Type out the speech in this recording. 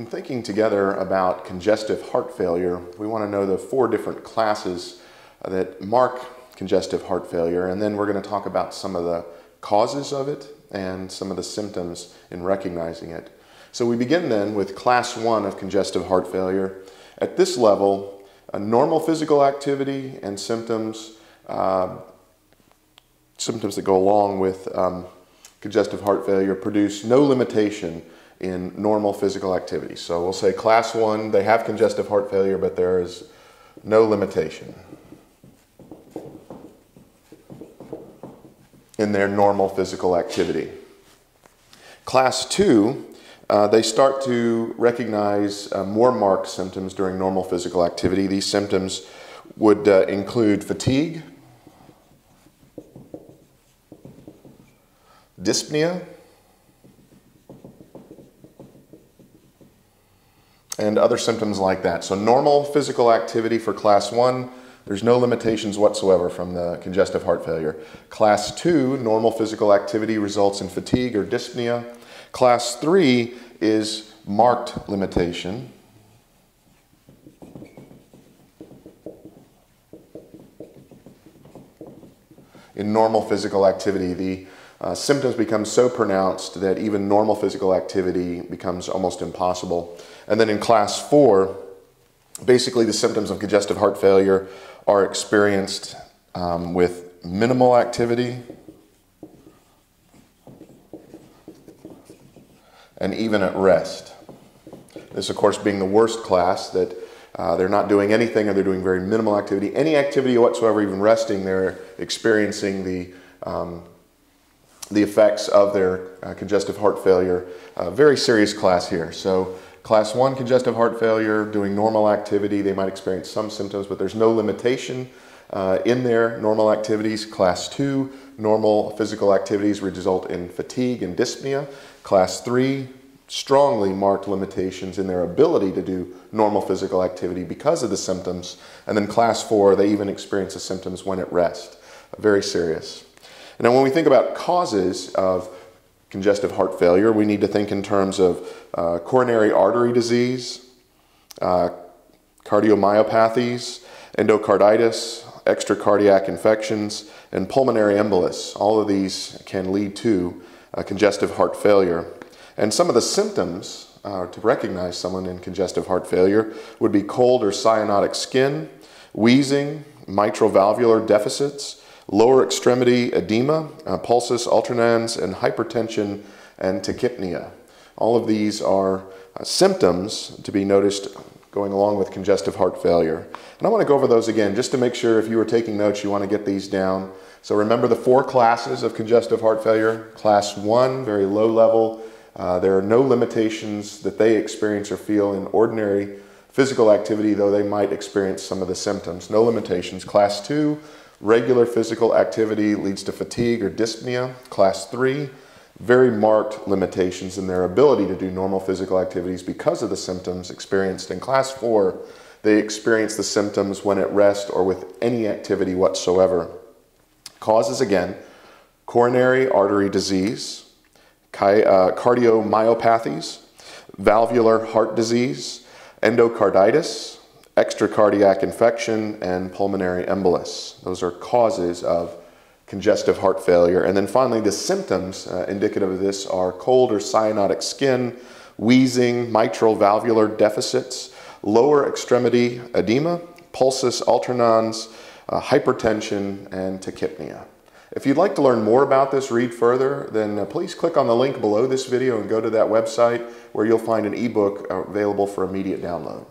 In thinking together about congestive heart failure, we want to know the 4 different classes that mark congestive heart failure, and then we're going to talk about some of the causes of it and some of the symptoms in recognizing it. So we begin then with class 1 of congestive heart failure. At this level, a normal physical activity and symptoms that go along with congestive heart failure produce no limitation in normal physical activity. So we'll say class 1, they have congestive heart failure, but there is no limitation in their normal physical activity. Class 2, they start to recognize more marked symptoms during normal physical activity. These symptoms would include fatigue, dyspnea, and other symptoms like that. So normal physical activity for class 1, there's no limitations whatsoever from the congestive heart failure. Class 2, normal physical activity results in fatigue or dyspnea. Class 3 is marked limitation. In normal physical activity, the symptoms become so pronounced that even normal physical activity becomes almost impossible. And then in class 4, basically the symptoms of congestive heart failure are experienced with minimal activity and even at rest. This, of course, being the worst class, that they're not doing anything or they're doing very minimal activity. Any activity whatsoever, even resting, they're experiencing the effects of their congestive heart failure. Very serious class here. So class 1, congestive heart failure, doing normal activity, they might experience some symptoms, but there's no limitation in their normal activities. Class 2, normal physical activities result in fatigue and dyspnea. Class 3, strongly marked limitations in their ability to do normal physical activity because of the symptoms. And then class 4, they even experience the symptoms when at rest. Very serious. And then when we think about causes of congestive heart failure, we need to think in terms of coronary artery disease, cardiomyopathies, endocarditis, extracardiac infections, and pulmonary embolus. All of these can lead to congestive heart failure. And some of the symptoms to recognize someone in congestive heart failure would be cold or cyanotic skin, wheezing, mitral valvular deficits, lower extremity edema, pulsus alternans, and hypertension and tachypnea. All of these are symptoms to be noticed going along with congestive heart failure. And I want to go over those again just to make sure if you were taking notes, you want to get these down. So remember the 4 classes of congestive heart failure. Class 1, very low level. There are no limitations that they experience or feel in ordinary physical activity, though they might experience some of the symptoms. No limitations. Class 2, regular physical activity leads to fatigue or dyspnea. Class 3, very marked limitations in their ability to do normal physical activities because of the symptoms experienced. In Class 4, they experience the symptoms when at rest or with any activity whatsoever. Causes, again, coronary artery disease, cardiomyopathies, valvular heart disease, endocarditis, extracardiac infection, and pulmonary embolus. Those are causes of congestive heart failure. And then finally, the symptoms indicative of this are cold or cyanotic skin, wheezing, mitral valvular deficits, lower extremity edema, pulsus alternans, hypertension, and tachypnea. If you'd like to learn more about this, read further, then please click on the link below this video and go to that website where you'll find an ebook available for immediate download.